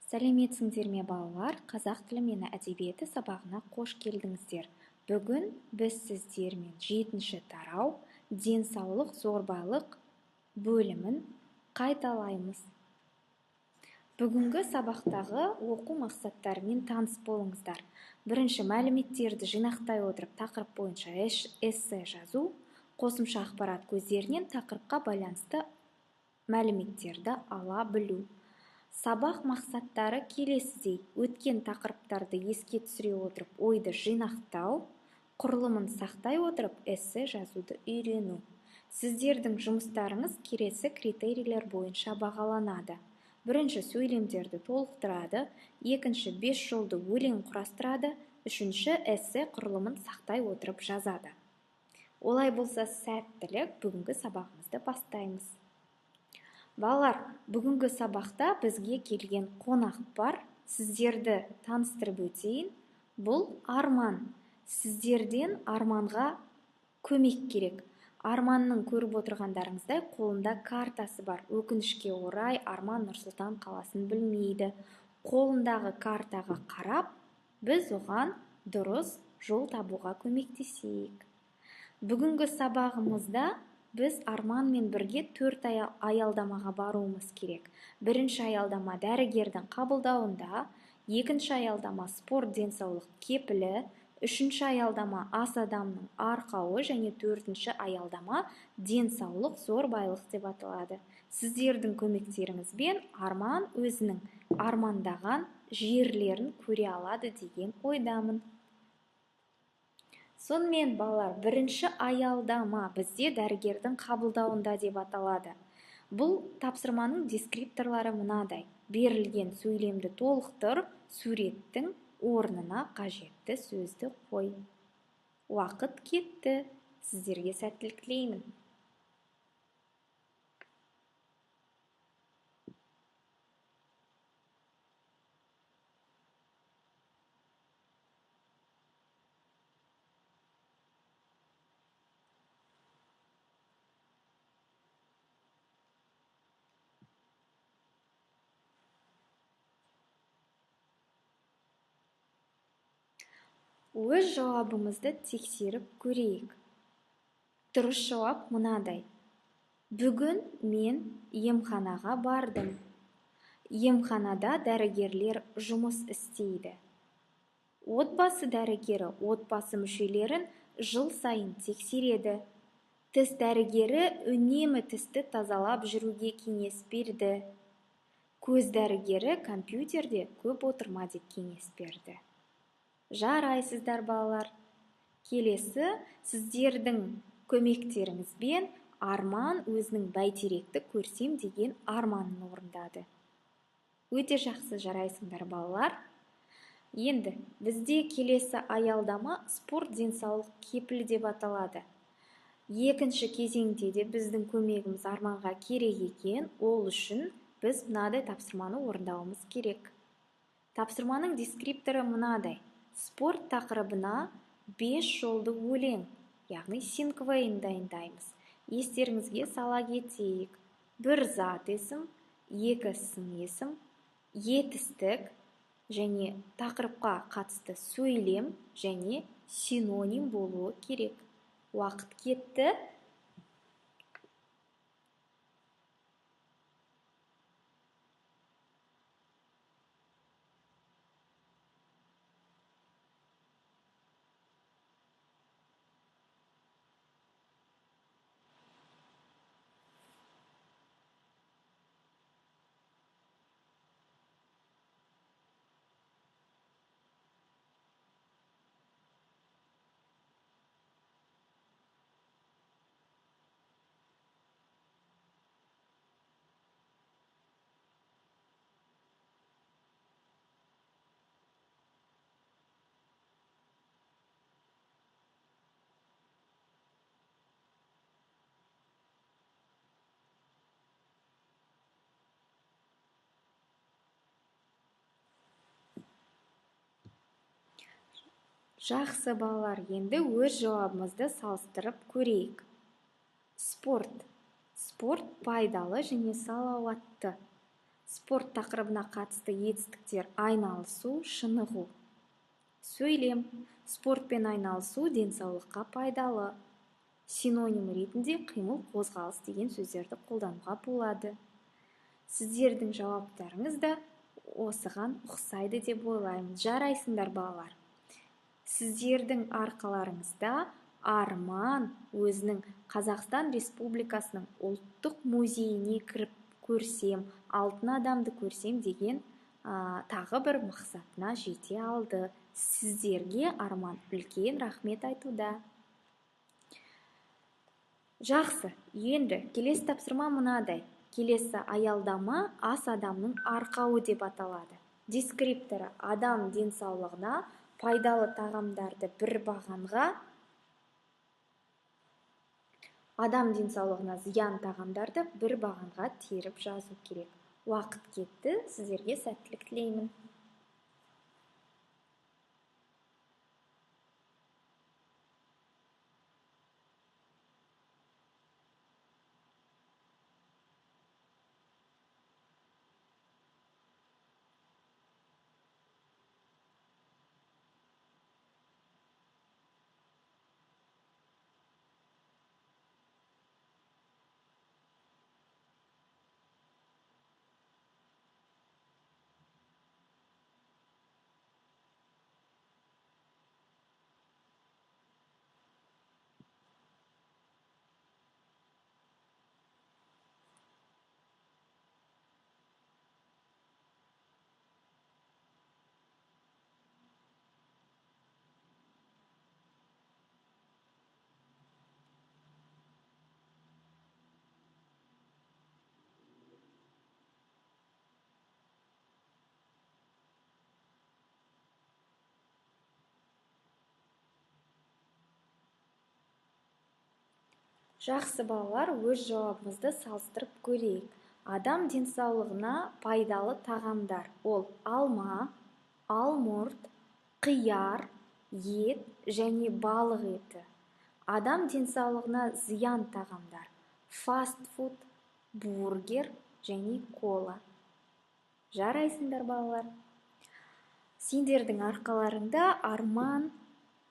Сәлеметсіңдер ме балалар, қазақ тілі мен әдебиеті сабағына қош келдіңіздер. Бүгін біз сіздермен 7-ші тарау денсаулық зорбайлық бөлімін қайталаймыз. Бүгінгі сабақтағы оқу мақсаттарымен таныс болыңыздар. Бірінші, мәліметтерді жинақтай отырып тақырып бойынша эссе жазу, қосымша ақпарат көздерінен тақырыпқа байланысты мәліметтерді ала білу. Сабақ мақсаттары келесідей: өткен тақырыптарды еске түсіре отырып ойды жинақтау, құрылымын сақтай отырып эссе жазуды үйрену. Сіздердің жұмыстарыңыз келесі критерийлер бойынша бағаланады. Бірінші, сөйлемдерді толықтырады, екінші, 5 жолды өлең құрастырады, үшінші, эссе құрылымын сақтай отырып жазады. Олай болса, сәттілік, бүгінгі сабағымызды бастаймыз. Балалар, бүгінгі сабақта бізге келген қонақ бар. Сіздерді таныстырып өтейін. Бұл Арман. Сіздерден Арманға көмек керек. Арманның көріп отырғандарыңыздай қолында картасы бар. Өкінішке орай, Арман Нұр-Сұлтан қаласын білмейді. Қолындағы картаға қарап, біз оған дұрыс жол табуға көмектесейік. Бүгінгі сабағымызда біз Арманмен бірге 4 аялдамаға баруымыз керек. Бірінші аялдама дәрігердің қабылдауында, екінші аялдама спорт денсаулық кепілі, үшінші аялдама ас адамның арқауы және төртінші аялдама денсаулық зорбайлық деп аталады. Сіздердің көмектеріңізбен Арман өзінің армандаған жерлерін көре алады деген ойдамын. Сонымен балалар, бірінші аялдама бізде дәрігердің қабылдауында деп аталады. Бұл тапсырманың дескрипторлары мынадай: берілген сөйлемді толықтыр, суреттің орнына қажетті сөзді қой. Уақыт кетті. Сіздерге сәттілік тілеймін. Өз жауабымызды тексеріп көрейік. Дұрыс жауап мынадай: бүгін мен емханаға бардым. Емханада дәрігерлер жұмыс істейді. Отбасы дәрігері отбасы мүшелерін жыл сайын тексереді. Тіс дәрігері үнемі тісті тазалап жүруге кеңес берді. Көз дәрігері компьютерде көп отырма деп кеңес берді. Жарайсыздар балалар. Келесі, сіздердің көмектеріңізбен Арман өзінің бәйтеректі көрсем деген арманын орындады. Өте жақсы, жарайсыңдар балалар. Енді бізде келесі аялдама спорт денсаулық кепілі деп аталады. Екінші кезеңде де біздің көмегіміз Арманға керек екен. Ол үшін біз мынадай тапсырманы орындауымыз керек. Тапсырманың дескрипторы мынадай: спорт тақырыбына 5 жолды өлең, яғни синквейн дайындаймыз. Естеріңізге сала кетейік: 1 зат есім, 2 сын есім, етістік және тақырыпқа қатысты сөйлем және синоним болуы керек. Уақыт кетті. Жақсы балалар, енді өз жауабымызды салыстырып көрейік. Спорт. Спорт пайдалы және салауатты. Спорт тақырыбына қатысты етістіктер: айналысу, шынығу. Сөйлем: спортпен айналысу денсаулыққа пайдалы. Синоним ретінде қимыл, қозғалыс деген сөздерді қолдануға болады. Сіздердің жауаптарыңыз да осыған ұқсайды деп ойлаймын. Жарайсыңдар балалар. Сіздердің арқаларыңызда Арман өзінің Қазақстан Республикасының ұлттық музейіне кіріп көрсем, алтын адамды көрсем деген тағы бір мақсатына жете алды. Сіздерге Арман үлкен рахмет айтуда. Жақсы, енді келесі тапсырма мынадай. Келесі аялдама ас адамның арқауы деп аталады. Дескрипторы: адам денсаулығына пайдалы тағамдарды бір бағанға, адам денсаулығына зиян тағамдарды бір бағанға теріп жазу керек. Уақыт кетті, сіздерге сәттілік тілеймін. Жақсы балалар, өз жауабымызды салыстырып көрейік. Адам денсаулығына пайдалы тағамдар: ол алма, алмұрт, қияр, ет және балық еті. Адам денсаулығына зиян тағамдар: фастфуд, бургер және кола. Жарайсыңдар балалар. Сендердің арқаларыңда Арман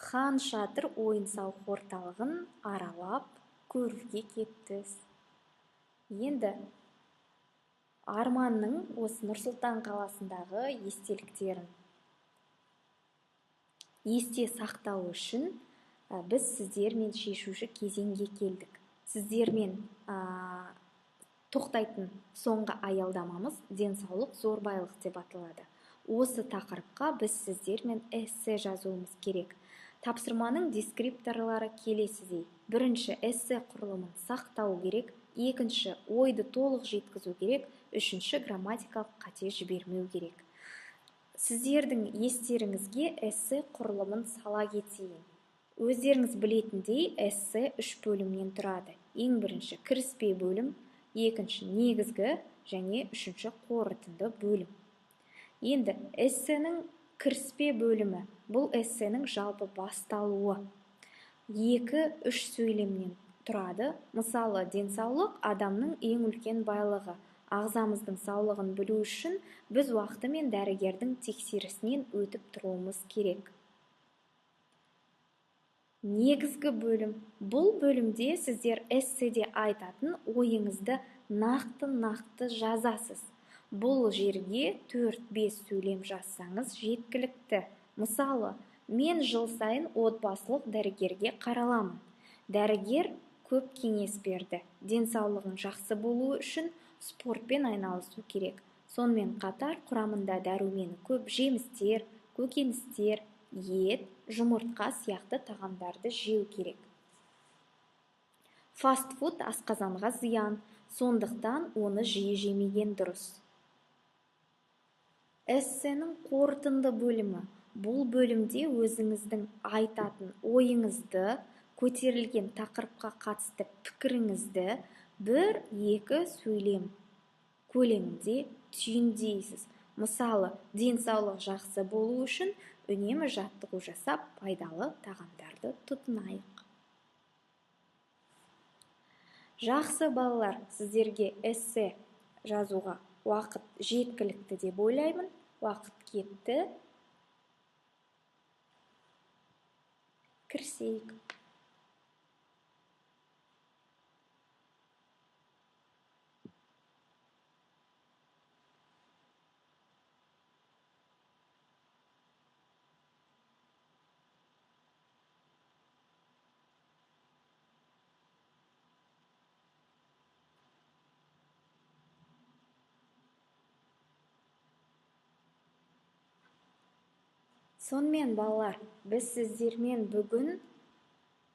Хан Шатыр ойын-сауық орталығын аралап көруге кеттіз. Енді Арманның осы Нұр-Сұлтан қаласындағы естеліктерін есте сақтау үшін біз сіздермен шешуші кезеңге келдік. Сіздермен тоқтайтын соңғы аялдамамыз денсаулық зор байлық деп аталады. Осы тақырыпқа біз сіздермен эссе жазуымыз керек. Тапсырманың дескрипторлары келесідей: бірінші, эссе құрылымын сақтау керек. Екінші, ойды толық жеткізу керек. Үшінші, грамматикалық қате жібермеу керек. Сіздердің естеріңізге эссе құрылымын сала кетейін. Өздеріңіз білетіндей, эссе 3 бөлімнен тұрады. Ең бірінші кіріспе бөлім, екінші негізгі және үшінші қорытынды бөлім. Енді эссенің кіріспе бөлімі — бұл эссенің жалпы басталуы. 2-3 сөйлемнен тұрады. Мысалы, денсаулық адамның ең үлкен байлығы. Ағзамыздың саулығын білу үшін біз уақытымен дәрігердің тексерісінен өтіп тұруымыз керек. Негізгі бөлім. Бұл бөлімде сіздер эсседе айтатын ойыңызды нақты жазасыз. Бұл жерге 4-5 сөйлем жазсаңыз жеткілікті. Мысалы, мен жыл сайын отбасылық дәрігерге қараламын. Дәрігер көп кеңес берді. Денсаулығың жақсы болуы үшін спортпен айналысу керек. Сонымен қатар құрамында дәрумені көп жемістер, көкөністер, ет, жұмыртқа сияқты тағамдарды жеу керек. Фастфуд асқазанға зиян, сондықтан оны жиі жемеген дұрыс. Эссенің қорытынды бөлімі. Бұл бөлімде өзіңіздің айтатын ойыңызды, көтерілген тақырыпқа қатысты пікіріңізді 1-2 сөйлем көлемінде түйіндейсіз. Мысалы, денсаулық жақсы болу үшін үнемі жаттығу жасап, пайдалы тағамдарды тұтынайық. Жақсы балалар, сіздерге эссе жазуға уақыт жеткілікті деп ойлаймын. Уақыт кетті. Кірісейік. Сонымен балалар, біз сіздермен бүгін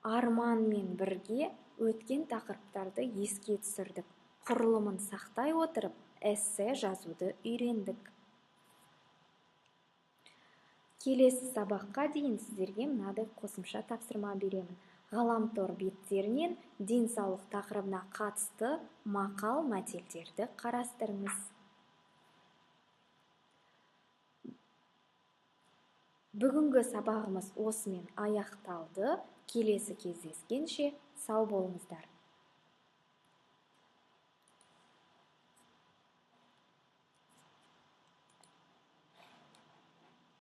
арманмен бірге өткен тақырыптарды еске түсірдік. Құрылымын сақтай отырып, эссе жазуды үйрендік. Келесі сабаққа дейін сіздерге мынадай қосымша тапсырма беремін. Ғаламтор беттерінен денсаулық тақырыбына қатысты мақал-мәтелдерді қарастырыңыз. Бүгінгі сабағымыз осымен аяқталды. Келесі кездескенше сау болыңыздар.